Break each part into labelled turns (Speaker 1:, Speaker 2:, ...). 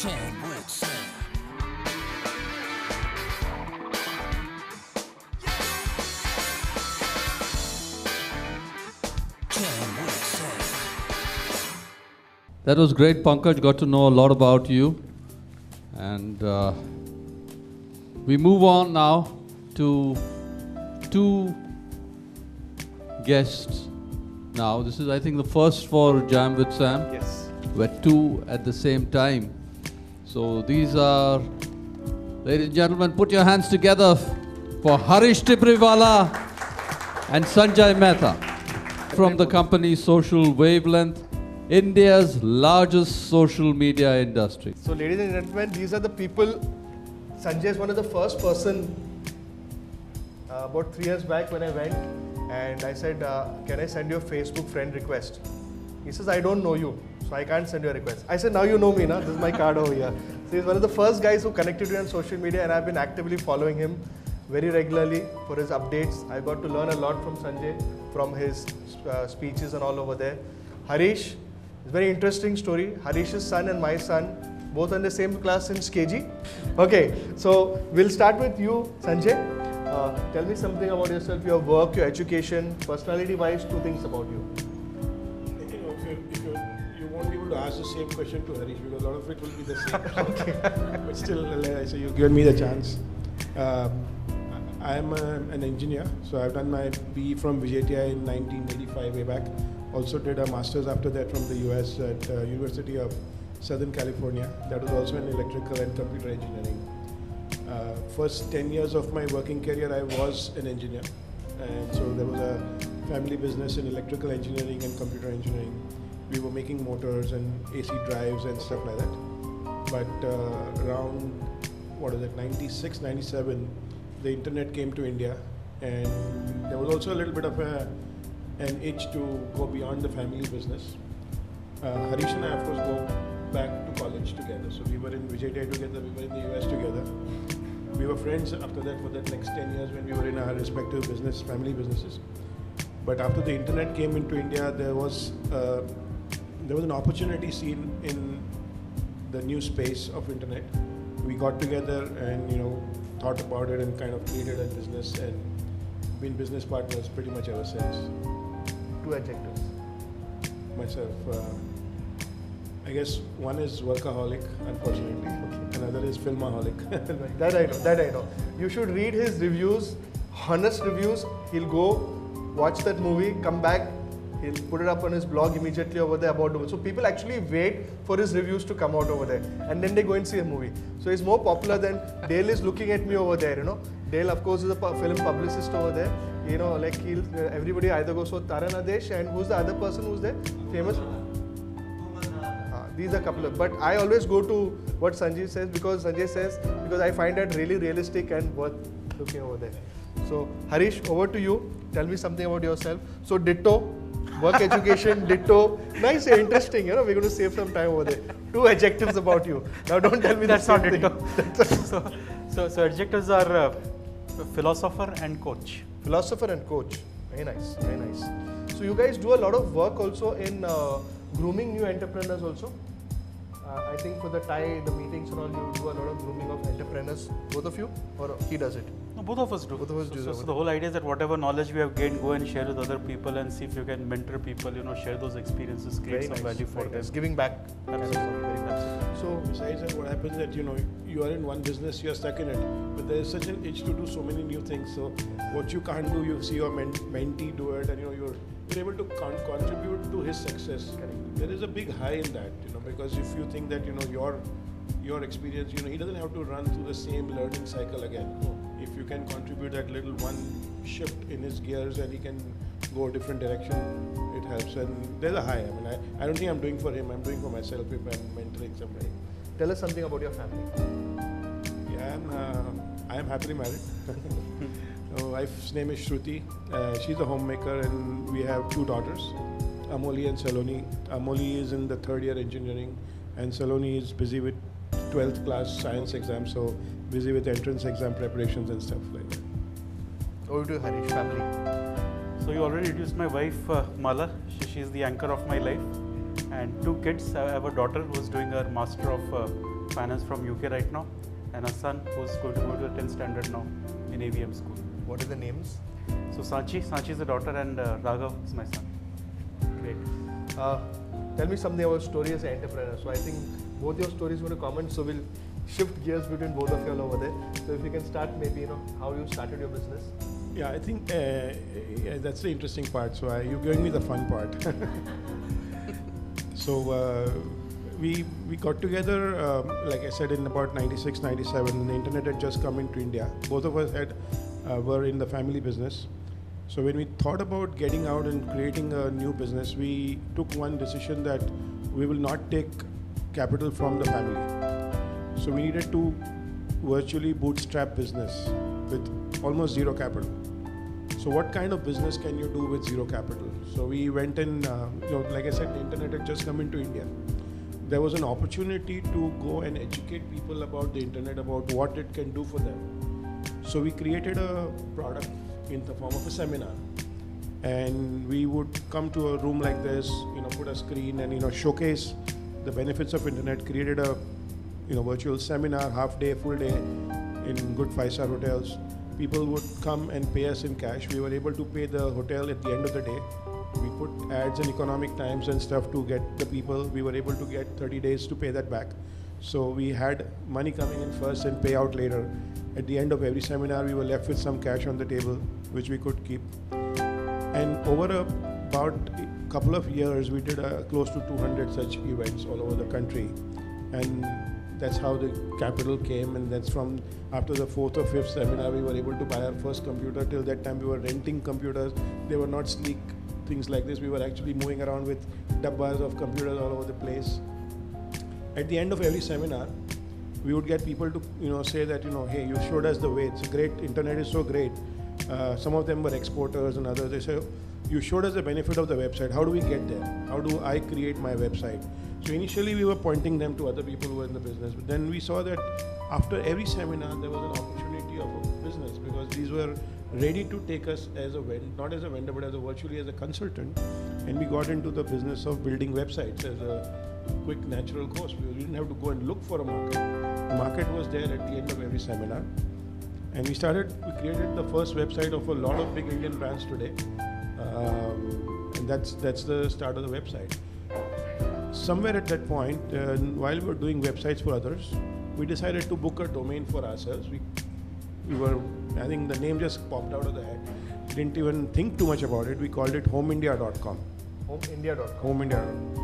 Speaker 1: Jam with Sam. Jam with Sam.
Speaker 2: That was great, Pankaj. Got to know a lot about you. And we move on now to two guests. Now, this is, I think, the first for Jam with Sam.
Speaker 3: Yes.
Speaker 2: We're two at the same time. So these are, ladies and gentlemen, put your hands together for Hareesh Tibrewala and Sanjay Mehta from the company Social Wavelength, India's largest social media industry.
Speaker 3: So ladies and gentlemen, these are the people. Sanjay is one of the first person about 3 years back when I went and I said, can I send you a Facebook friend request? He says, I don't know you, so I can't send you a request. I said, now you know me, na? This is my card over here. So he's one of the first guys who connected me on social media and I've been actively following him very regularly for his updates. I got to learn a lot from Sanjay, from his speeches and all over there. Hareesh, it's a very interesting story. Hareesh's son and my son, both in the same class since KG. Okay, so we'll start with you, Sanjay. Tell me something about yourself, your work, your education, personality-wise, 2 things about you.
Speaker 4: You won't be able to ask the same question to Hareesh because a lot of it will be the same. Okay. But still, so you've given me the chance. I am an engineer, so I've done my BE from VJTI in 1985 way back. Also did a master's after that from the US at University of Southern California. That was also in electrical and computer engineering. First 10 years of my working career, I was an engineer. And so there was a family business in electrical engineering and computer engineering. We were making motors and AC drives and stuff like that. But around, 96, 97, the internet came to India. And there was also a little bit of an itch to go beyond the family business. Hareesh and I, of course, go back to college together. So we were in VJTI together, we were in the US together. We were friends after that for the next 10 years when we were in our respective family businesses. But after the internet came into India, there was an opportunity seen in the new space of internet. We got together and thought about it and kind of created a business and been business partners pretty much ever since.
Speaker 3: 2 adjectives.
Speaker 4: Myself, I guess one is workaholic, unfortunately. Another is filmaholic.
Speaker 3: That I know. You should read his reviews, honest reviews. He'll go watch that movie, come back, he'll put it up on his blog immediately over there about the movie. So people actually wait for his reviews to come out over there and then they go and see a movie. So he's more popular than Dale is looking at me over there, Dale, of course, is a film publicist over there. Like everybody either goes for Taran Adesh and who's the other person who's there? Famous? These are a couple of, but I always go to what Sanjay says because I find that really realistic and worth looking over there. So Hareesh, over to you. Tell me something about yourself. So ditto, work education, ditto. Nice, interesting. We're going to save some time over there. 2 adjectives about you. Now don't tell me
Speaker 5: that's
Speaker 3: the
Speaker 5: not
Speaker 3: same
Speaker 5: ditto. So adjectives are philosopher and coach.
Speaker 3: Philosopher and coach. Very nice, very nice. So you guys do a lot of work also in grooming new entrepreneurs also. I think for the the meetings and all, you do a lot of grooming of entrepreneurs, both of you, or he does it?
Speaker 5: No, both of us do.
Speaker 3: Both of us do.
Speaker 5: So the whole idea is that whatever knowledge we have gained, go and share with other people and see if you can mentor people, share those experiences, create some value for them.
Speaker 3: Giving back.
Speaker 5: Absolutely.
Speaker 3: So
Speaker 4: besides that, what happens that you are in one business, you are stuck in it, but there is such an itch to do so many new things. So what you can't do, you see your mentee do it, and you're able to contribute to his success. There is a big high in that, because if you think that your experience, he doesn't have to run through the same learning cycle again. If you can contribute that little one shift in his gears and he can go a different direction, it helps. And there's a high. I don't think I'm doing for him. I'm doing for myself if I'm mentoring somebody.
Speaker 3: Tell us something about your family.
Speaker 4: Yeah, I am happily married. My wife's name is Shruti. She's a homemaker and we have 2 daughters, Amoli and Saloni. Amoli is in the 3rd year engineering and Saloni is busy with 12th class science exam, so busy with entrance exam preparations and stuff like that.
Speaker 3: Over to Hareesh, family.
Speaker 5: So you already introduced my wife, Mala. She is the anchor of my life. And 2 kids. I have a daughter who is doing her Master of finance from UK right now, and a son who's going to go to the 10th standard now in AVM school.
Speaker 3: What are the names?
Speaker 5: So Sanchi is the daughter, and Raghav is my son.
Speaker 3: Great. Tell me something about story as an entrepreneur. So I think both your stories are going to comment. So we'll shift gears between both of you all over there. So if you can start, maybe how you started your business.
Speaker 4: Yeah, I think that's the interesting part. So you gave me the fun part. So we got together, like I said, in about 96, 97. The internet had just come into India. Both of us were in the family business. So when we thought about getting out and creating a new business, we took one decision that we will not take capital from the family. So we needed to virtually bootstrap business with almost zero capital. So what kind of business can you do with zero capital? So we went in, like I said, the internet had just come into India. There was an opportunity to go and educate people about the internet, about what it can do for them. So we created a product in the form of a seminar, and we would come to a room like this, put a screen and showcase the benefits of internet. Created a virtual seminar, half day, full day, in good 5-star hotels. People would come and pay us in cash. We were able to pay the hotel at the end of the day. We put ads in Economic Times and stuff to get the people. We were able to get 30 days to pay that back. So we had money coming in first and pay out later. At the end of every seminar, we were left with some cash on the table, which we could keep. And over about a couple of years, we did close to 200 such events all over the country. And that's how the capital came. And that's from after the 4th or 5th seminar, we were able to buy our first computer. Till that time, we were renting computers. They were not sleek things like this. We were actually moving around with dabbas of computers all over the place. At the end of every seminar, we would get people to say that hey, you showed us the way. It's great. Internet is so great. Some of them were exporters and others. They say, you showed us the benefit of the website. How do we get there? How do I create my website? So initially we were pointing them to other people who were in the business. But then we saw that after every seminar there was an opportunity of a business, because these were ready to take us as a vendor, not as a vendor, but virtually as a consultant. And we got into the business of building websites as a quick natural course. We didn't have to go and look for a market. The market was there at the end of every seminar. And we created the first website of a lot of big Indian brands today. And that's the start of the website. Somewhere at that point, while we were doing websites for others, we decided to book a domain for ourselves. I think the name just popped out of the head. We didn't even think too much about it. We called it homeindia.com.
Speaker 3: Homeindia.com.
Speaker 4: Homeindia.com.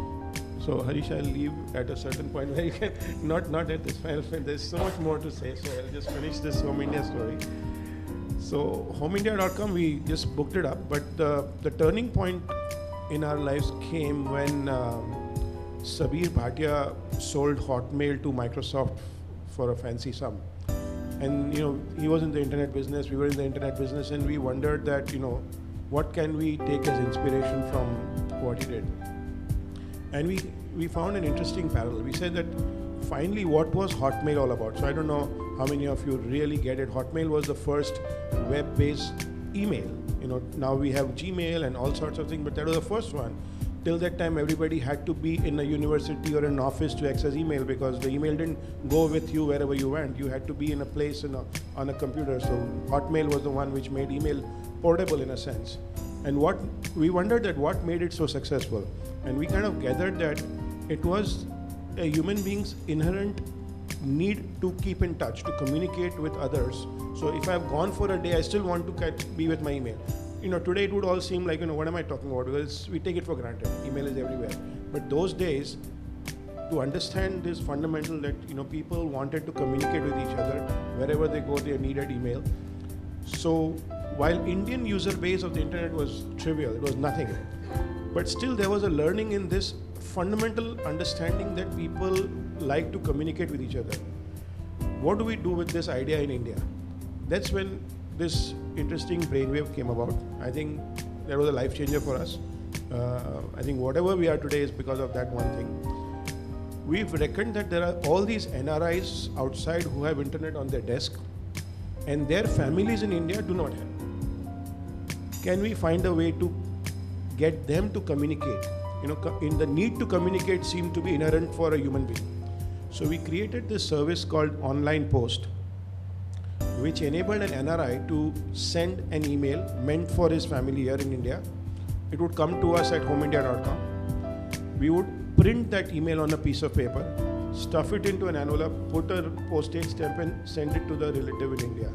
Speaker 4: So Hareesh, I'll leave at a certain point where you can, not at this final point, there's so much more to say, so I'll just finish this Home India story. So homeindia.com, we just booked it up, but the turning point in our lives came when Sabir Bhatia sold Hotmail to Microsoft for a fancy sum. And he was in the internet business, we were in the internet business, and we wondered that, what can we take as inspiration from what he did? And we found an interesting parallel. We said that finally what was Hotmail all about? So I don't know how many of you really get it. Hotmail was the first web-based email. Now we have Gmail and all sorts of things, but that was the first one. Till that time, everybody had to be in a university or an office to access email, because the email didn't go with you wherever you went. You had to be in a place on a computer. So Hotmail was the one which made email portable in a sense. And we wondered that what made it so successful. And we kind of gathered that it was a human being's inherent need to keep in touch, to communicate with others. So if I've gone for a day, I still want to be with my email. Today it would all seem like, what am I talking about? Because we take it for granted. Email is everywhere. But those days, to understand this fundamental that, people wanted to communicate with each other. Wherever they go, they needed email. So while Indian user base of the internet was trivial, it was nothing. But still there was a learning in this fundamental understanding that people like to communicate with each other. What do we do with this idea in India? That's when this interesting brainwave came about. I think that was a life changer for us. I think whatever we are today is because of that one thing. We've reckoned that there are all these NRIs outside who have internet on their desk, and their families in India do not have. Can we find a way to get them to communicate? The need to communicate seemed to be inherent for a human being. So we created this service called Online Post, which enabled an NRI to send an email meant for his family here in India. It would come to us at homeindia.com. We would print that email on a piece of paper, stuff it into an envelope, put a postage stamp and send it to the relative in India.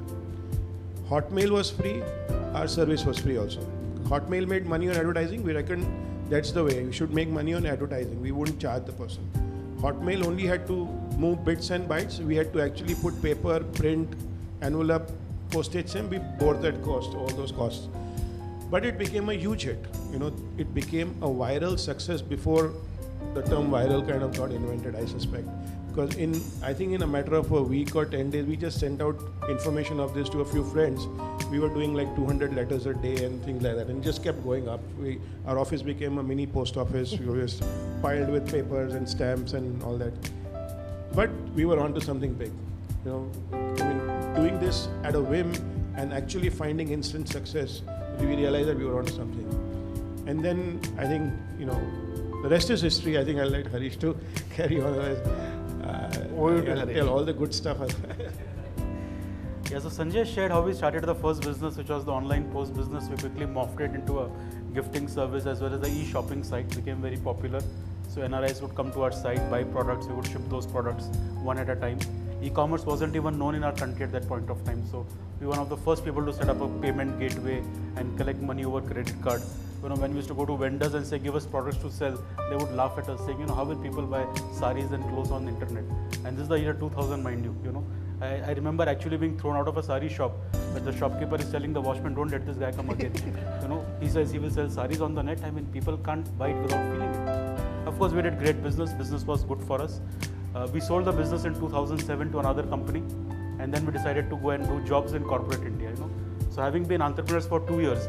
Speaker 4: Hotmail was free, our service was free also. Hotmail made money on advertising, we reckoned that's the way, we should make money on advertising, we wouldn't charge the person. Hotmail only had to move bits and bytes, we had to actually put paper, print, envelope, postage stamp, we bore that cost, all those costs. But it became a huge hit. It became a viral success before the term viral kind of got invented, I suspect. Because I think in a matter of a week or 10 days, we just sent out information of this to a few friends. We were doing like 200 letters a day and things like that, and just kept going up. Our office became a mini post office. We were just piled with papers and stamps and all that. But we were onto something big. Doing this at a whim and actually finding instant success, we realized that we were onto something. And then I think, the rest is history. I think I'll let Hareesh to carry on. Tell all the good stuff.
Speaker 5: Yeah, so Sanjay shared how we started the first business, which was the online post business. We quickly morphed it into a gifting service as well as the e-shopping site became very popular. So NRIs would come to our site, buy products, we would ship those products one at a time. E-commerce wasn't even known in our country at that point of time. So we were one of the first people to set up a payment gateway and collect money over credit card. When we used to go to vendors and say, give us products to sell, they would laugh at us saying, how will people buy saris and clothes on the internet? And this is the year 2000, mind you, I remember actually being thrown out of a sari shop, but the shopkeeper is telling the watchman, don't let this guy come again. He says he will sell saris on the net. I mean, people can't buy it without feeling it. Of course, we did great business. Business was good for us. We sold the business in 2007 to another company, and then we decided to go and do jobs in corporate India, So having been entrepreneurs for 2 years,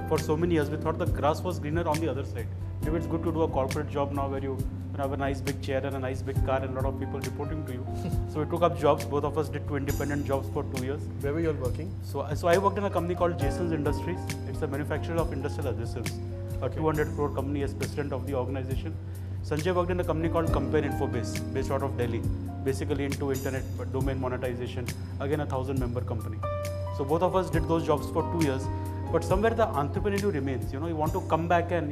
Speaker 5: for so many years, we thought the grass was greener on the other side. Maybe it's good to do a corporate job now where you have a nice big chair and a nice big car and a lot of people reporting to you. So we took up jobs. Both of us did 2 independent jobs for 2 years.
Speaker 3: Where were you all working?
Speaker 5: So I worked in a company called Jason's Industries. It's a manufacturer of industrial adhesives. A 200 crore company as president of the organization. Sanjay worked in a company called Compare Infobase, based out of Delhi, basically into internet domain monetization, again a 1,000-member company. So both of us did those jobs for 2 years, but somewhere the entrepreneurial remains. You want to come back and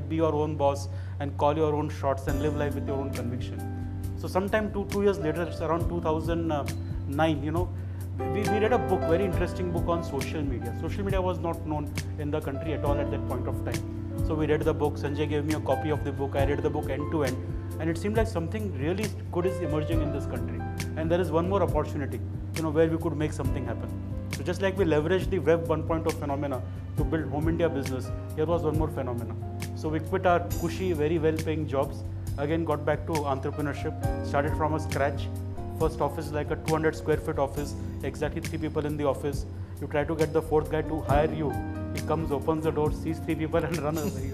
Speaker 5: be your own boss and call your own shots and live life with your own conviction. So sometime 2 years later, it's around 2009. We read a book, very interesting book on social media. Social media was not known in the country at all at that point of time. So we read the book. Sanjay gave me a copy of the book. I read the book end to end, and it seemed like something really good is emerging in this country. And there is one more opportunity, where we could make something happen. So just like we leveraged the Web 1.0 phenomena to build Home India business, here was one more phenomena. So we quit our cushy, very well-paying jobs. Again, got back to entrepreneurship. Started from a scratch. First office like a 200 square foot office. Exactly 3 people in the office. You try to get the 4th guy to hire you. He comes, opens the door, sees 3 people and runs away.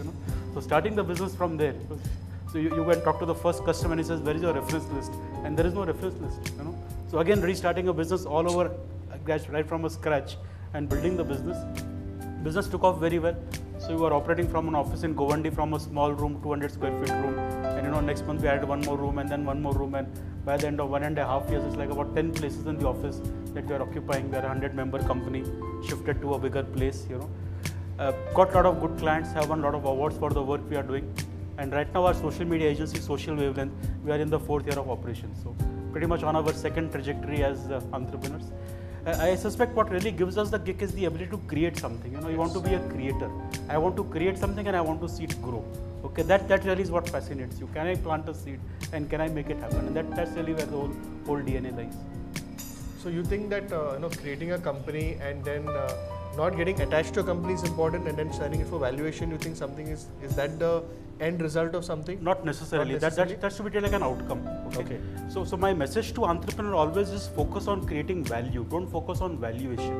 Speaker 5: So starting the business from there. So you go and talk to the first customer and he says, where is your reference list? And there is no reference list. So again, restarting a business all over, right from a scratch and building the business. Business took off very well. So we were operating from an office in Govandi from a small room, 200 square feet room. And next month we added one more room and then one more room. And by the end of 1.5 years, it's like about 10 places in the office that we are occupying. We are a 100-member company, shifted to a bigger place, Got a lot of good clients, have won a lot of awards for the work we are doing. And right now our social media agency, Social Wavelength, we are in the 4th year of operation. So pretty much on our second trajectory as entrepreneurs. I suspect what really gives us the kick is the ability to create something. You want to be a creator. I want to create something and I want to see it grow. Okay, that really is what fascinates you. Can I plant a seed and can I make it happen? And that's really where the whole DNA lies.
Speaker 3: So you think that creating a company and then not getting attached to a company is important, and then selling it for valuation, you think something is that the end result of something?
Speaker 5: Not necessarily. That should be like an outcome. Okay. So my message to entrepreneur always is focus on creating value. Don't focus on valuation.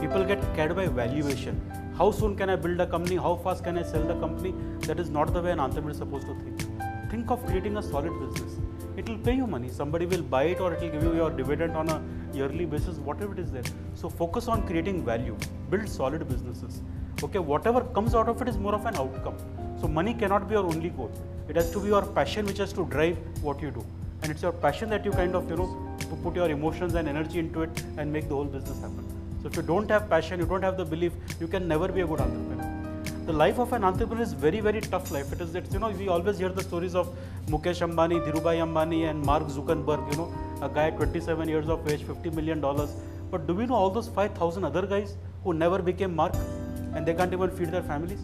Speaker 5: People get carried by valuation. How soon can I build a company? How fast can I sell the company? That is not the way an entrepreneur is supposed to think. Think of creating a solid business. It will pay you money. Somebody will buy it or it will give you your dividend on a yearly basis, whatever it is there. So focus on creating value. Build solid businesses. Okay, whatever comes out of it is more of an outcome. So money cannot be your only goal. It has to be your passion which has to drive what you do. and it's your passion that you kind of put your emotions and energy into it and make the whole business happen. So if you don't have passion, you don't have the belief, you can never be a good entrepreneur. The life of an entrepreneur is very, very tough life. We always hear the stories of Mukesh Ambani, Dhirubhai Ambani and Mark Zuckerberg, a guy at 27 years of age, $50 million. But do we know all those 5,000 other guys who never became Mark and they can't even feed their families?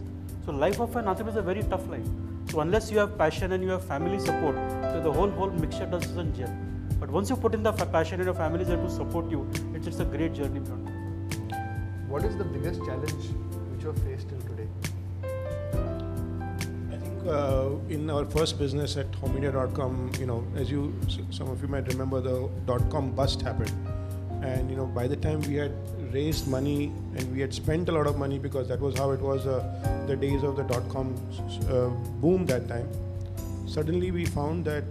Speaker 5: So life of an entrepreneur is a very tough life. So unless you have passion and you have family support, so the whole mixture doesn't gel. But once you put in the passion and your family is there to support you, it's a great journey beyond.
Speaker 3: What is the biggest challenge which you have faced till today?
Speaker 4: I think in our first business at homemedia.com, as some of you might remember, the .com bust happened. And by the time we had raised money and we had spent a lot of money, because that was how it was the days of the .com boom that time, suddenly we found that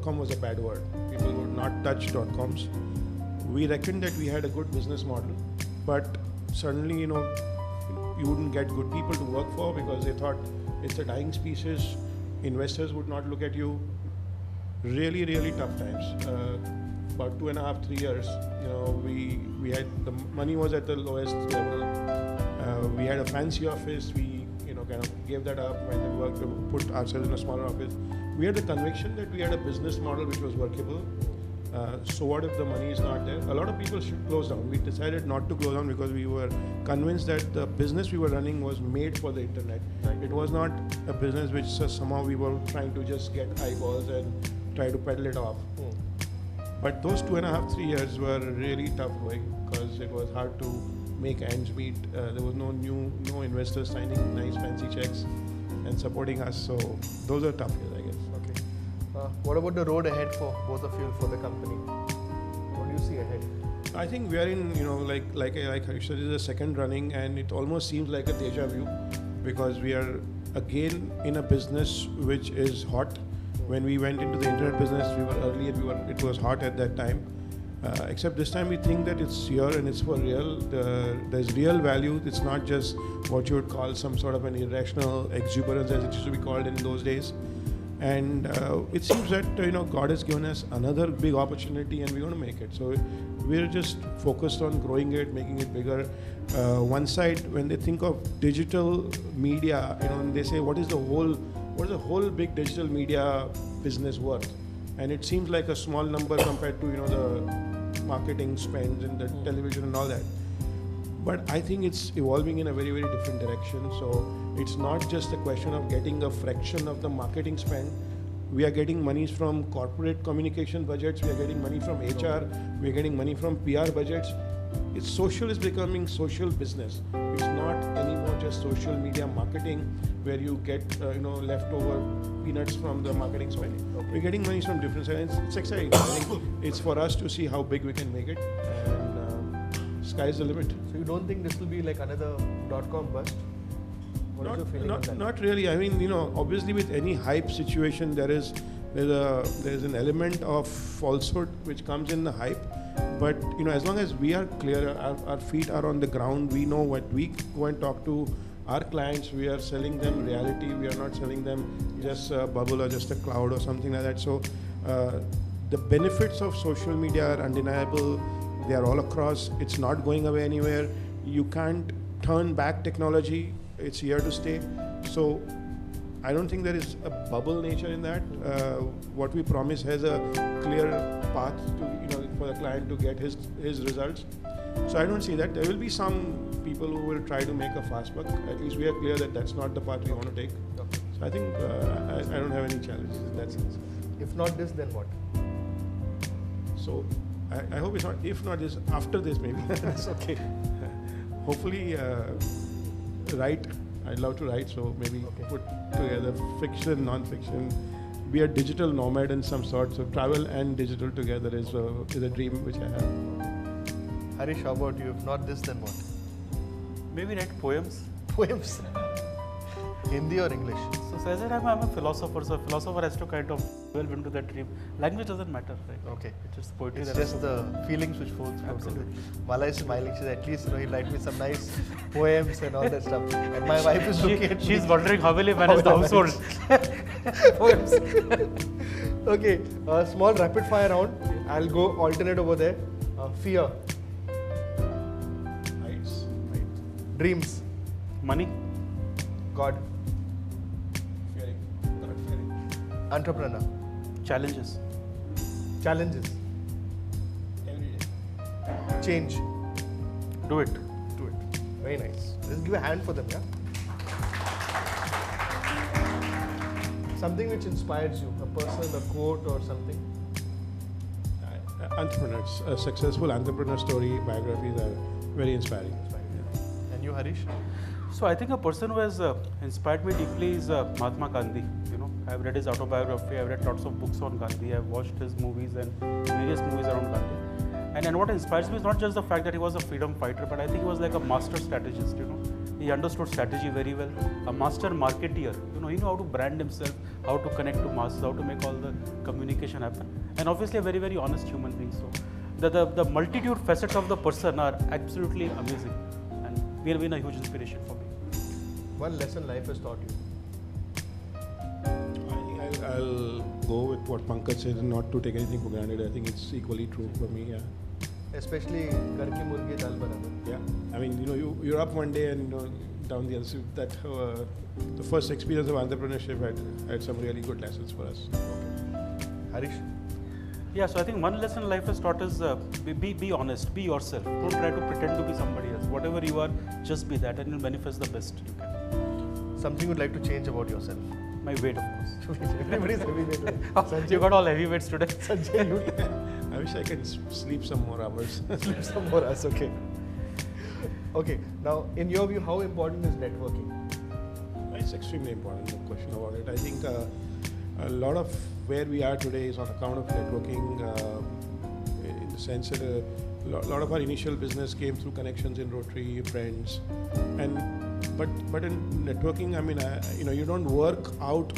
Speaker 4: .com was a bad word. People would not touch .coms. We reckoned that we had a good business model, but suddenly you wouldn't get good people to work for because they thought it's a dying species. Investors would not look at you. Really, really tough times. About 2.5, 3 years, we had the money was at the lowest level. We had a fancy office. We kind of gave that up, went and worked, put ourselves in a smaller office. We had the conviction that we had a business model which was workable. So what if the money is not there? A lot of people should close down. We decided not to close down because we were convinced that the business we were running was made for the internet. Right. It was not a business which somehow we were trying to just get eyeballs and try to peddle it off. But those 2.5, 3 years were really tough going because it was hard to make ends meet. There was no investors signing nice fancy checks and supporting us. So those are tough years, I guess.
Speaker 3: Okay. What about the road ahead for both of you, for the company? What do you see ahead?
Speaker 4: I think we are in, like Hareesh said, this is the second running, and it almost seems like a deja vu because we are again in a business which is hot. When we went into the internet business, we were early and it was hot at that time. Except this time we think that it's here and it's for real. There's real value. It's not just what you would call some sort of an irrational exuberance as it used to be called in those days. And it seems that God has given us another big opportunity and we're going to make it. So we're just focused on growing it, making it bigger. One side, when they think of digital media, and they say, what is the whole big digital media business worth? And it seems like a small number compared to the marketing spends in the television and all that. But I think it's evolving in a very, very different direction. So it's not just a question of getting a fraction of the marketing spend. We are getting monies from corporate communication budgets. We are getting money from HR. We are getting money from PR budgets. Social is becoming social business. It's not anymore just social media marketing where you get leftover peanuts from the marketing spend. Okay. We're getting money from different sides. It's exciting. I think it's for us to see how big we can make it, and sky's the limit.
Speaker 3: So you don't think this will be like another .com bust? What is your feeling on that?
Speaker 4: Not really. I mean, obviously with any hype situation, there's an element of falsehood which comes in the hype. But as long as we are clear, our feet are on the ground, we know what we go and talk to our clients, we are selling them reality, we are not selling them just a bubble or just a cloud or something like that. So the benefits of social media are undeniable. They are all across. It's not going away anywhere. You can't turn back technology. It's here to stay. So I don't think there is a bubble nature in that. What we promise has a clear path to, for the client to get his results. So I don't see that. There will be some people who will try to make a fast buck. At least we are clear that that's not the path we want to take.
Speaker 3: Okay.
Speaker 4: So I think I don't have any challenges in that sense.
Speaker 3: If not this, then what?
Speaker 4: So I hope it's not, if not this, after this maybe.
Speaker 3: That's okay.
Speaker 4: Hopefully write. I'd love to write, so maybe put together fiction, non-fiction, be a digital nomad in some sort. So travel and digital together is a dream which I have.
Speaker 3: Hareesh, how about you? If not this, then what?
Speaker 5: Maybe write poems.
Speaker 3: Poems? Hindi or English?
Speaker 5: So as I said, I'm a philosopher, so a philosopher has to kind of delve into that dream. Language doesn't matter, right?
Speaker 3: Okay.
Speaker 5: It's just poetry.
Speaker 3: It's
Speaker 5: that
Speaker 3: just the feelings which flow through.
Speaker 5: Absolutely.
Speaker 3: Mala is smiling. She's at least, he'll write me some nice poems and all that stuff. And my wife is looking at me.
Speaker 5: She's wondering how will he manage the
Speaker 3: How will I
Speaker 5: household. Poems.
Speaker 3: Okay, small rapid fire round. I'll go alternate over there. Fear,
Speaker 4: Heights.
Speaker 3: dreams,
Speaker 5: Money,
Speaker 3: God,
Speaker 4: Fearing. Not fearing.
Speaker 3: entrepreneur,
Speaker 5: challenges,
Speaker 3: challenges,
Speaker 4: Every day.
Speaker 3: change.
Speaker 5: do it.
Speaker 3: Do it. Very nice. Let's give a hand for them, yeah? Something which inspires you, a person, a quote or something.
Speaker 4: Entrepreneurs, a successful entrepreneur story, biographies are very inspiring.
Speaker 3: And you, Hareesh?
Speaker 5: So I think a person who has inspired me deeply is Mahatma Gandhi. You know, I've read his autobiography. I've read lots of books on Gandhi. I've watched his movies and various movies around Gandhi. And what inspires me is not just the fact that he was a freedom fighter, but I think he was like a master strategist. You know, he understood strategy very well. A master marketeer. You know, he knew how to brand himself, how to connect to masses, how to make all the communication happen. And obviously a very, very honest human being. So the multitude facets of the person are absolutely amazing, and he has been a huge inspiration for me.
Speaker 3: One lesson life has taught you.
Speaker 4: I think I'll go with what Pankaj said, not to take anything for granted. I think it's equally true for me. Yeah.
Speaker 3: Especially Ghar ki murgi dal barabar.
Speaker 4: Yeah. I mean, you're up one day and down the other. So that the first experience of entrepreneurship had some really good lessons for us.
Speaker 3: Hareesh?
Speaker 5: Yeah, so I think one lesson life has taught is be honest, be yourself. Don't try to pretend to be somebody else. Whatever you are, just be that, and you'll manifest the best you can.
Speaker 3: Something you'd like to change about yourself?
Speaker 5: My weight, of course.
Speaker 3: Everybody's heavyweight. Sanjay,
Speaker 5: You got all heavyweights today.
Speaker 3: Sanjay, you
Speaker 4: I wish I could sleep some more hours.
Speaker 3: sleep some more hours, okay. Okay, now in your view, how important is networking?
Speaker 4: It's extremely important, no question about it. I think a lot of where we are today is on account of networking, in the sense that a lot of our initial business came through connections in Rotary, friends, but in networking, I mean, you don't work out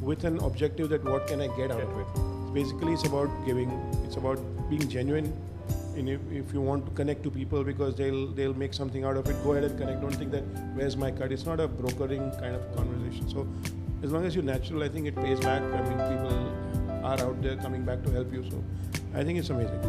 Speaker 4: with an objective that what can I get out of it. Basically, it's about giving. It's about being genuine. And if you want to connect to people because they'll make something out of it, go ahead and connect. Don't think that where's my cut. It's not a brokering kind of conversation. So as long as you're natural, I think it pays back. I mean, people are out there coming back to help you. So I think it's amazing.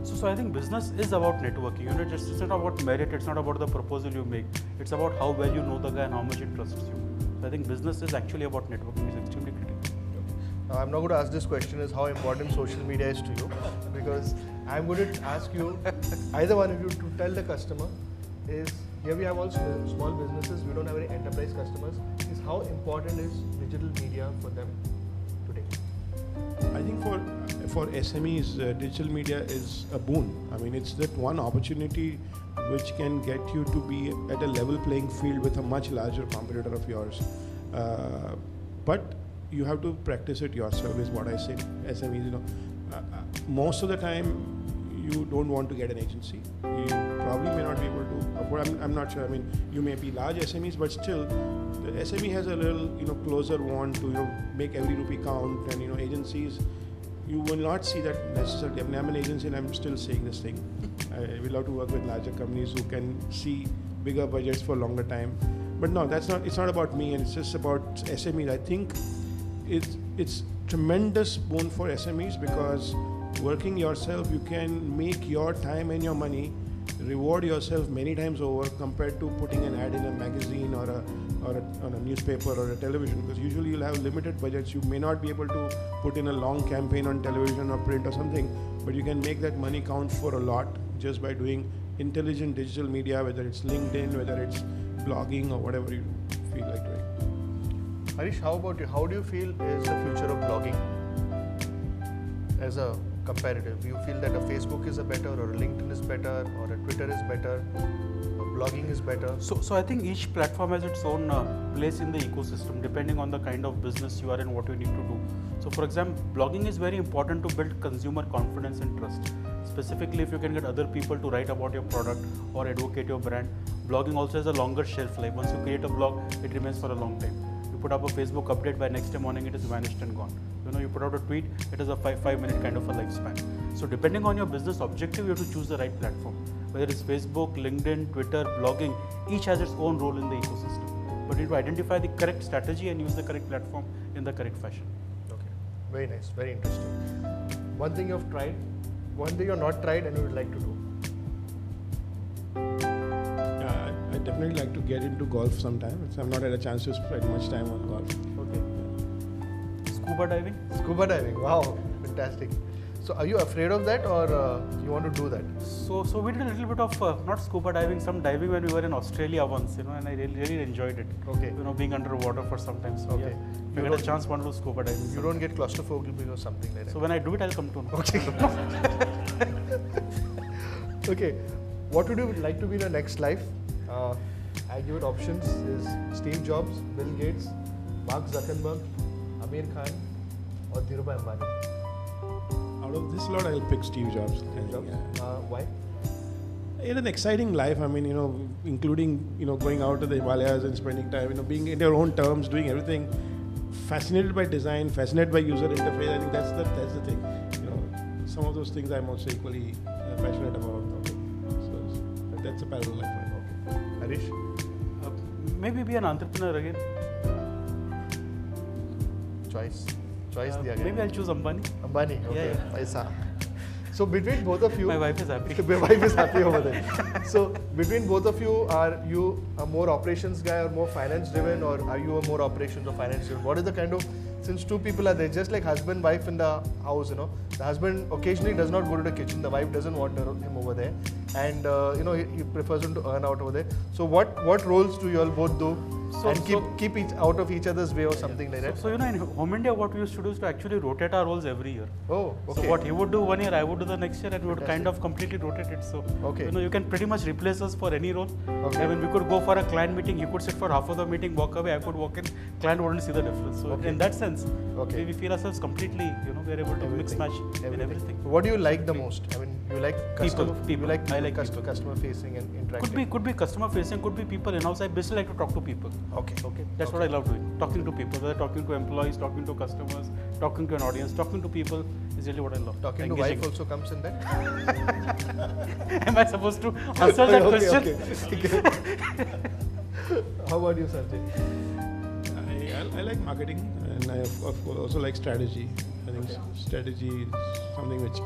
Speaker 5: So I think business is about networking. You know, it's not about merit. It's not about the proposal you make. It's about how well you know the guy and how much he trusts you. So I think business is actually about networking. It's extremely critical.
Speaker 3: Now, I'm not going to ask this question is how important social media is to you, because I'm going to ask you, either one of you, to tell the customer is, here we have all small businesses, we don't have any enterprise customers, is how important is digital media for them today?
Speaker 4: I think for SMEs, digital media is a boon. I mean, it's that one opportunity which can get you to be at a level playing field with a much larger competitor of yours. But you have to practice it yourself, is what I say. SMEs, most of the time you don't want to get an agency. You probably may not be able to afford. I'm not sure. I mean, you may be large SMEs, but still, the SME has a little, closer want to, make every rupee count. And agencies, you will not see that necessarily. I mean, I'm an agency, and I'm still saying this thing. We love to work with larger companies who can see bigger budgets for longer time. But no, that's not. It's not about me, and it's just about SMEs. I think it's tremendous boon for SMEs because working yourself, you can make your time and your money reward yourself many times over compared to putting an ad in a magazine or a newspaper or a television, because usually you'll have limited budgets. You may not be able to put in a long campaign on television or print or something, but you can make that money count for a lot just by doing intelligent digital media, whether it's LinkedIn, whether it's blogging or whatever you feel like doing.
Speaker 3: Hareesh, how about you? How do you feel is the future of blogging as a comparative? Do you feel that a Facebook is a better, or a LinkedIn is better, or a Twitter is better, or blogging is better?
Speaker 5: So I think each platform has its own place in the ecosystem, depending on the kind of business you are and what you need to do. So for example, blogging is very important to build consumer confidence and trust. Specifically, if you can get other people to write about your product or advocate your brand, Blogging also has a longer shelf life. Once you create a blog, it remains for a long time. You put up a Facebook update, by next day morning it is vanished and gone. You put out a tweet, it has a 5-minute kind of a lifespan. So depending on your business objective, you have to choose the right platform. Whether it's Facebook, LinkedIn, Twitter, blogging, each has its own role in the ecosystem. But you need to identify the correct strategy and use the correct platform in the correct fashion.
Speaker 3: Okay, very nice, very interesting. One thing you've tried, one thing you've not tried and you would like to do?
Speaker 4: I definitely like to get into golf sometime. I've not had a chance to spend much time on golf.
Speaker 3: Okay.
Speaker 5: Scuba diving?
Speaker 3: Scuba diving, wow, fantastic. So are you afraid of that or you want to do that?
Speaker 5: So we did a little bit of, not scuba diving, some diving when we were in Australia once, and I really enjoyed it.
Speaker 3: Okay.
Speaker 5: Being underwater for some time. So
Speaker 3: Okay.
Speaker 5: yeah, if I get a chance, want to do scuba diving.
Speaker 3: You don't get claustrophobic or something like that?
Speaker 5: So when I do it, I'll come to know.
Speaker 3: Okay. Okay. What would you like to be in your next life? I give it options is Steve Jobs, Bill Gates, Mark Zuckerberg, Amir Khan or Dhirubhai Ambani.
Speaker 4: Out of this lot, I'll pick Steve Jobs.
Speaker 3: Steve Jobs. Why?
Speaker 4: He had an exciting life. I mean, including going out to the Himalayas and spending time, being in your own terms, doing everything. Fascinated by design, fascinated by user interface. I think that's the thing. Some of those things I'm also equally passionate about. So that's a parallel life.
Speaker 3: Okay. Hareesh?
Speaker 5: Maybe be an entrepreneur again.
Speaker 3: Choice diya gaya.
Speaker 5: Maybe I'll choose Ambani.
Speaker 3: Ambani, okay.
Speaker 5: Yeah.
Speaker 3: Paisa. So between both of you,
Speaker 5: My wife is happy.
Speaker 3: My wife is happy over there. So between both of you, are you a more operations guy or more finance driven, or are you a more operations or finance driven? What is the kind of, since two people are there, just like husband, wife in the house, the husband occasionally does not go to the kitchen, the wife doesn't want him over there, and he prefers him to earn out over there. So what roles do you all both do? Keep each out of each other's way or something like that?
Speaker 5: So in Home India, what we used to do is to actually rotate our roles every year.
Speaker 3: Oh, okay.
Speaker 5: So what he would do one year, I would do the next year, and we would kind of completely rotate it. So
Speaker 3: okay.
Speaker 5: You can pretty much replace us for any role.
Speaker 3: Okay.
Speaker 5: I mean, we could go for a client meeting, he could sit for half of the meeting, walk away, I could walk in, client wouldn't see the difference. So
Speaker 3: Okay.
Speaker 5: in that sense,
Speaker 3: Okay.
Speaker 5: we feel ourselves completely, we are able to mix match in everything.
Speaker 3: What do you like the most? I mean, you like
Speaker 5: People.
Speaker 3: You like
Speaker 5: I like
Speaker 3: customer facing and interacting.
Speaker 5: Could be customer facing, could be people in-house. I basically like to talk to people.
Speaker 3: Okay.
Speaker 5: That's what I love doing. Talking to people, whether talking to employees, talking to customers, talking to an audience, talking to people is really what I love.
Speaker 3: Talking to
Speaker 5: Engaging.
Speaker 3: wife also comes in that?
Speaker 5: Am I supposed to answer that question?
Speaker 3: Okay. How about you, Sanjay?
Speaker 4: I like marketing, and I also like strategy. I think strategy is something which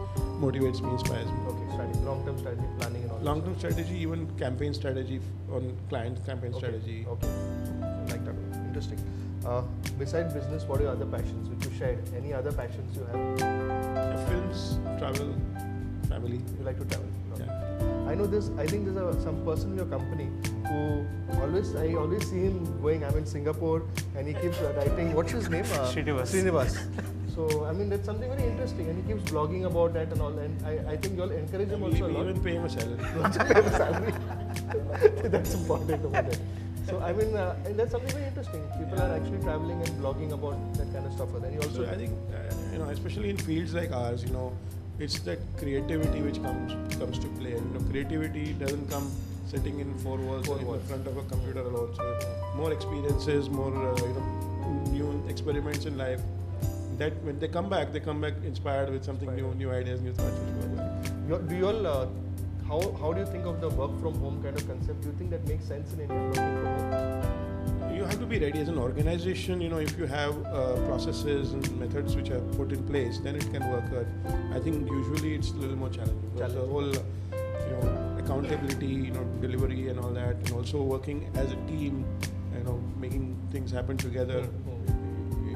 Speaker 4: motivates me, inspires me.
Speaker 3: Okay, strategy, long-term strategy, planning and all.
Speaker 4: Long-term strategy, even campaign strategy on client campaign strategy.
Speaker 3: Okay, I like that. Interesting. Besides business, what are your other passions which you shared? Any other passions you have?
Speaker 4: Films, travel, family.
Speaker 3: You like to travel?
Speaker 4: Yeah.
Speaker 3: I know this. I think there's some person in your company who I always see him going. I'm in Singapore, and he keeps writing. What's his name? Srinivas. So I mean, that's something very interesting, and he keeps blogging about that and all. And I think you all encourage him also a lot.
Speaker 4: Even pay him a salary.
Speaker 3: Pay him a salary. That's important over there. So I mean, and that's something very interesting. People are actually traveling and blogging about that kind of stuff. And then you also,
Speaker 4: So I think especially in fields like ours, it's that creativity which comes to play. And creativity doesn't come sitting in four walls in front of a computer alone. So more experiences, more new experiments in life. That when they come back inspired with something new ideas, new thoughts.
Speaker 3: do you all? How do you think of the work from home kind of concept? Do you think that makes sense in India, working from home?
Speaker 4: You have to be ready as an organization. If you have processes and methods which are put in place, then it can work. I think usually it's a little more challenging. Because the whole, accountability, delivery and all that, and also working as a team, making things happen together.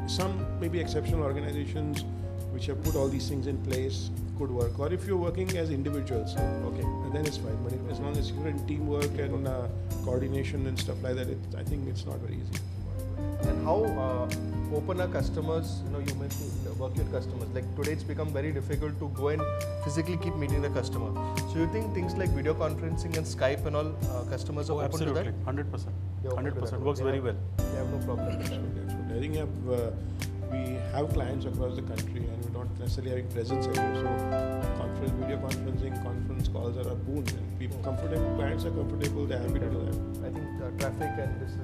Speaker 4: Some maybe exceptional organizations which have put all these things in place could work. Or if you're working as individuals, then it's fine. But as long as you're in teamwork and coordination and stuff like that, I think it's not very easy.
Speaker 3: And how open are customers? You mentioned working with customers. Like today, it's become very difficult to go and physically keep meeting the customer. So you think things like video conferencing and Skype and all, customers are open to that?
Speaker 5: Absolutely, 100%.
Speaker 3: They're open to that.
Speaker 5: 100% works very well.
Speaker 3: They have no problem.
Speaker 4: I think we have clients across the country and we're not necessarily having presence everywhere. So video conferencing, conference calls are a boon. And people clients are comfortable, they're happy to do that.
Speaker 3: I think traffic and this is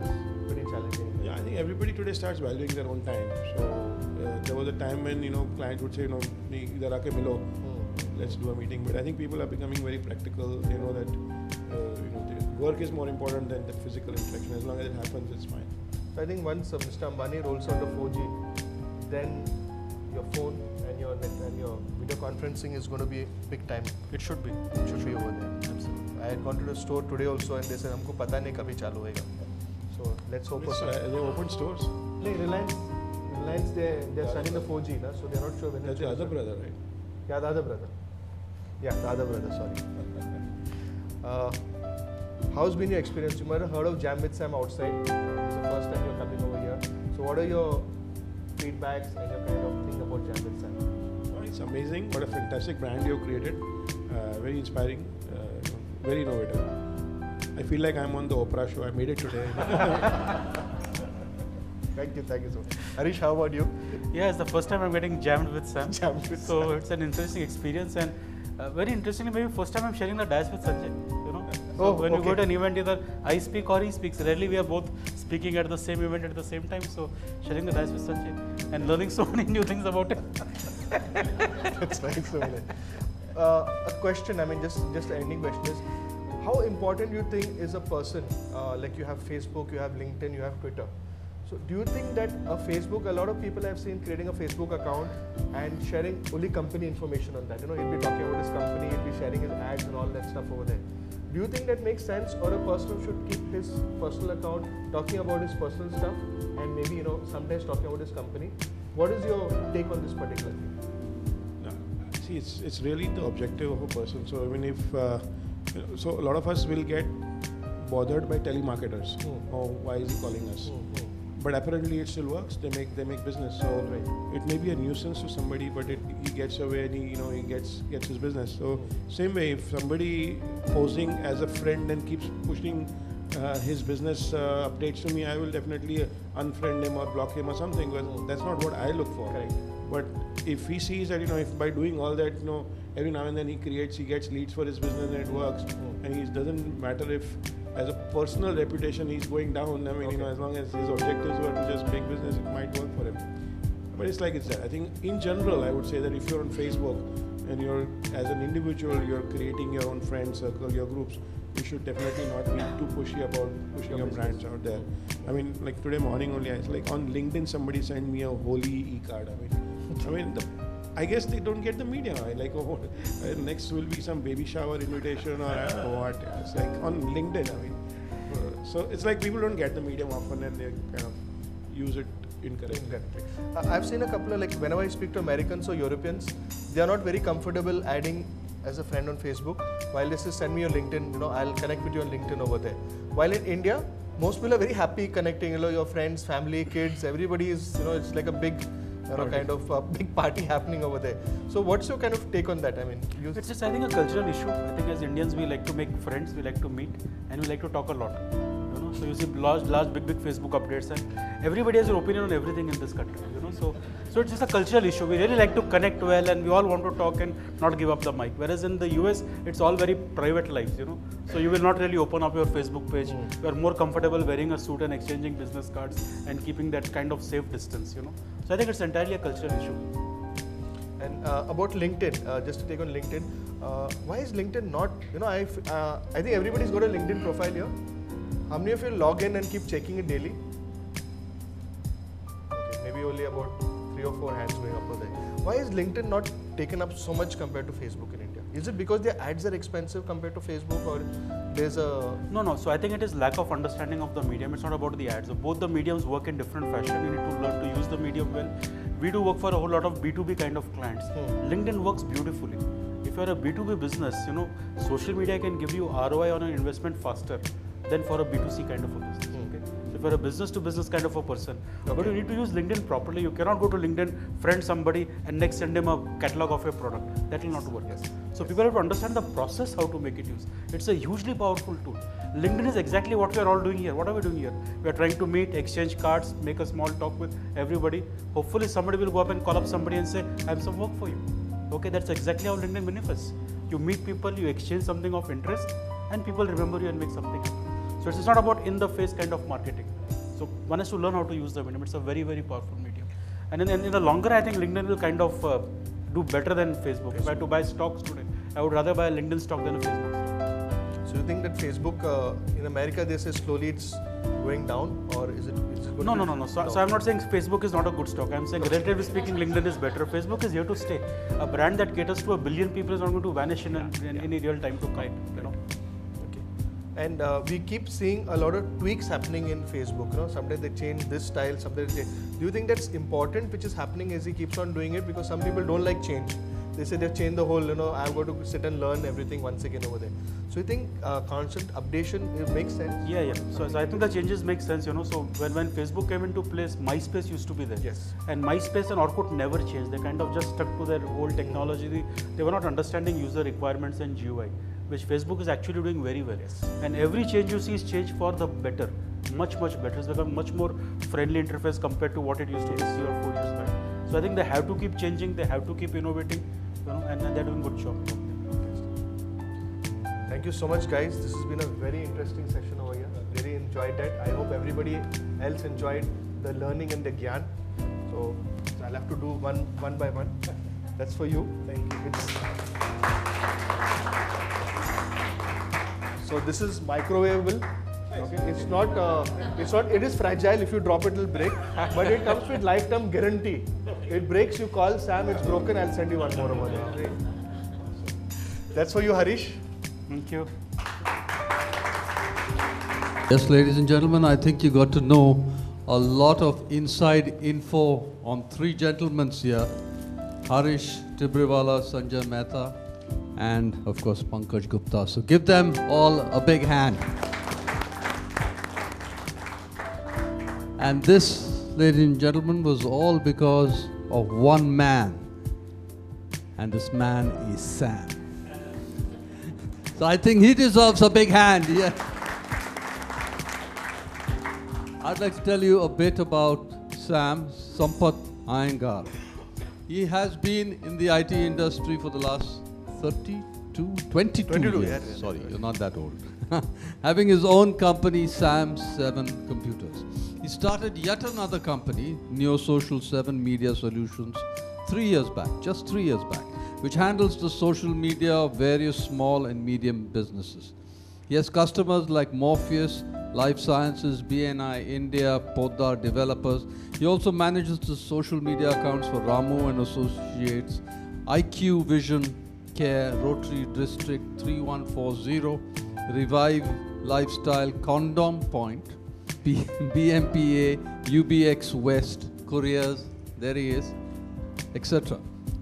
Speaker 3: pretty challenging.
Speaker 4: Yeah, I think everybody today starts valuing their own time. So there was a time when clients would say, idhar aake milo, let's do a meeting. But I think people are becoming very practical. They know that the work is more important than the physical interaction. As long as it happens, it's fine.
Speaker 3: So I think once Mr. Ambani rolls out the 4G, then your phone and your net and your video conferencing is going to be big time.
Speaker 5: It should be.
Speaker 3: It should be over there.
Speaker 5: Absolutely.
Speaker 3: I had gone to the store today also and they said, "हमको पता नहीं कभी चालू होएगा." So let's hope for some.
Speaker 4: They open stores.
Speaker 3: No, Reliance, they're starting the 4G, na? So they're not sure when.
Speaker 4: That's the other brother, right?
Speaker 3: Yeah, the other brother. Sorry. How's been your experience? You might have heard of Jam with Sam outside. It's the first time you're coming over here. So what are your feedbacks and your kind of thing about Jam with Sam?
Speaker 4: Oh, it's amazing. What a fantastic brand you've created. Very inspiring. Very innovative. I feel like I'm on the Oprah show. I made it today.
Speaker 3: Thank you so much. Hareesh, how about you?
Speaker 5: Yeah, it's the first time I'm getting jammed with Sam.
Speaker 3: Jammed with
Speaker 5: so
Speaker 3: Sam.
Speaker 5: it's an interesting experience, and very interestingly, maybe first time I'm sharing the dash with Sanjay. So when you go to an event, either I speak or he speaks. Rarely we are both speaking at the same event at the same time. So sharing the dash with Sanjay and learning so many new things about it.
Speaker 3: That's nice. A question, just an ending question is, how important do you think is a person, like you have Facebook, you have LinkedIn, you have Twitter. So do you think that a lot of people I've seen creating a Facebook account and sharing only company information on that. He'll be talking about his company, he'll be sharing his ads and all that stuff over there. Do you think that makes sense, or a person should keep his personal account talking about his personal stuff and maybe sometimes talking about his company? What is your take on this particular thing?
Speaker 4: No, see, it's really the objective of a person. So if so a lot of us will get bothered by telemarketers. Oh, why is he calling us? But apparently it still works. They make business. So it may be a nuisance to somebody, but he gets away and he gets his business. So same way, if somebody posing as a friend and keeps pushing his business updates to me, I will definitely unfriend him or block him or something, because that's not what I look for.
Speaker 3: Correct.
Speaker 4: But if he sees that if by doing all that, every now and then he gets leads for his business and it works, and it doesn't matter if as a personal reputation he's going down. As long as his objectives were to just make business, it might work for him. But it's like it's that. I think in general, I would say that if you're on Facebook and you're as an individual, you're creating your own friend circle, your groups, you should definitely not be too pushy about pushing your brands out there. Like today morning only, on LinkedIn somebody sent me a holy e-card. I guess they don't get the media. Next will be some baby shower invitation or what. It's like on LinkedIn. So it's like people don't get the medium often and they kind of use it incorrectly.
Speaker 3: I've seen a couple of, whenever I speak to Americans or Europeans, they are not very comfortable adding as a friend on Facebook. While this is send me your LinkedIn, I'll connect with you on LinkedIn over there. While in India, most people are very happy connecting, your friends, family, kids, everybody is, it's like a big, kind of a big party happening over there. So what's your kind of take on that?
Speaker 5: It's just, I think, a cultural issue. I think as Indians, we like to make friends, we like to meet, and we like to talk a lot. So you see large, big Facebook updates, and everybody has an opinion on everything in this country. So it's just a cultural issue. We really like to connect well, and we all want to talk and not give up the mic. Whereas in the US, it's all very private lives. So you will not really open up your Facebook page. You are more comfortable wearing a suit and exchanging business cards and keeping that kind of safe distance. So I think it's entirely a cultural issue.
Speaker 3: And about LinkedIn, just to take on LinkedIn, why is LinkedIn not? I think everybody's got a LinkedIn profile here. How many of you log in and keep checking it daily? Okay, maybe only about 3 or 4 hands going up over there. Why is LinkedIn not taken up so much compared to Facebook in India? Is it because their ads are expensive compared to Facebook, or there's a...
Speaker 5: No. So I think it is lack of understanding of the medium. It's not about the ads. So both the mediums work in different fashion. You need to learn to use the medium well. We do work for a whole lot of B2B kind of clients. LinkedIn works beautifully. If you're a B2B business, social media can give you ROI on an investment faster than for a B2C kind of a business. Okay? So if you're a business to business kind of a person, but you need to use LinkedIn properly. You cannot go to LinkedIn, friend somebody, and next send him a catalog of your product. That will not work. So people have to understand the process, how to make it use. It's a hugely powerful tool. LinkedIn is exactly what we are all doing here. What are we doing here? We are trying to meet, exchange cards, make a small talk with everybody. Hopefully somebody will go up and call up somebody and say, I have some work for you. Okay, that's exactly how LinkedIn manifests. You meet people, you exchange something of interest, and people remember you and make something happen. So it's not about in-the-face kind of marketing. So one has to learn how to use the medium. It's a very, very powerful medium. And in the longer, I think LinkedIn will kind of do better than Facebook. If I had to buy stocks today, I would rather buy a LinkedIn stock than a Facebook stock.
Speaker 3: So you think that Facebook in America, they say slowly it's going down, or is it going
Speaker 5: No. So I'm not saying Facebook is not a good stock. I'm saying relatively speaking, LinkedIn is better. Facebook is here to stay. A brand that caters to 1 billion people is not going to vanish in any real time to kite. You know.
Speaker 3: And we keep seeing a lot of tweaks happening in Facebook. You know, sometimes they change this style, sometimes they change. Do you think that's important, which is happening as he keeps on doing it? Because some people don't like change. They say they've changed the whole, I've got to sit and learn everything once again over there. So you think constant updation, it makes sense?
Speaker 5: Yeah. So I think the changes make sense, So when Facebook came into place, MySpace used to be there.
Speaker 3: Yes.
Speaker 5: And MySpace and Orkut never changed. They kind of just stuck to their old technology. They were not understanding user requirements and GUI, which Facebook is actually doing very well.
Speaker 3: Yes.
Speaker 5: And every change you see is change for the better. Much better. It's become much more friendly interface compared to what it used to be 3 or 4 years back. So I think they have to keep changing, they have to keep innovating, and they're doing good job.
Speaker 3: Thank you so much, guys. This has been a very interesting session over here. Really enjoyed that. I hope everybody else enjoyed the learning and the gyan. So I'll have to do one by one. That's for you. Thank you. So this is microwavable. Okay. It is fragile. If you drop it, it'll break. But it comes with lifetime guarantee. It breaks, you call Sam, it's broken, I'll send you one more over there. That's for you, Hareesh.
Speaker 5: Thank you.
Speaker 2: Yes, ladies and gentlemen, I think you got to know a lot of inside info on 3 gentlemen here. Hareesh, Tibrewala, Sanjay Mehta, and of course Pankaj Gupta. So give them all a big hand. And this, ladies and gentlemen, was all because of one man. And this man is Sam. So I think he deserves a big hand. Yeah. I'd like to tell you a bit about Sam Sampath Iyengar. He has been in the IT industry for the last 22 years.
Speaker 3: Yeah.
Speaker 2: Sorry, you're not that old. Having his own company, Sam7 Computers. He started yet another company, Neo-Social 7 Media Solutions, 3 years back, just 3 years back, which handles the social media of various small and medium businesses. He has customers like Morpheus, Life Sciences, BNI India, Podar Developers. He also manages the social media accounts for Ramu and Associates, IQ Vision Care, Rotary District 3140, Revive Lifestyle, Condom Point, BMPA, UBX West, Couriers, there he is, etc.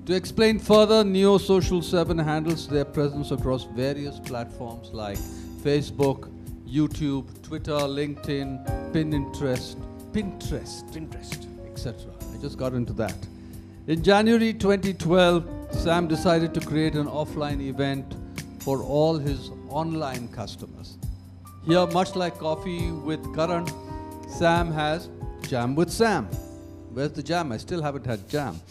Speaker 2: To explain further, Neo Social 7 handles their presence across various platforms like Facebook, YouTube, Twitter, LinkedIn, Pinterest, etc. I just got into that. In January 2012, Sam decided to create an offline event for all his online customers. Here, much like Coffee with Karan, Sam has Jam with Sam. Where's the jam? I still haven't had jam.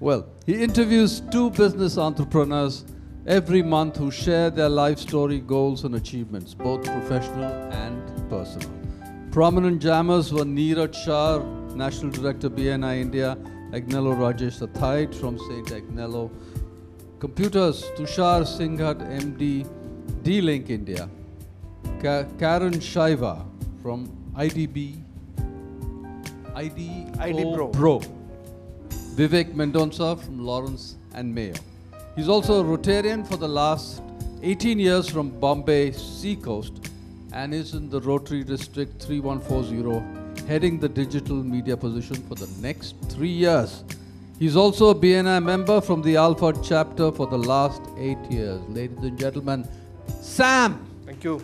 Speaker 2: Well, he interviews 2 business entrepreneurs every month who share their life story, goals and achievements, both professional and personal. Prominent jammers were Neeraj Shah, National Director BNI India, Agnello Rajesh Athaid from St. Agnello Computers, Tushar Singhat, MD, D-Link India, Karen Shaiva from ID Pro, Vivek Mendonca from Lawrence and Mayo. He's also a Rotarian for the last 18 years from Bombay Sea Coast and is in the Rotary District 3140, heading the digital media position for the next 3 years. He's also a BNI member from the Alpha chapter for the last 8 years. Ladies and gentlemen, Sam!
Speaker 3: Thank you.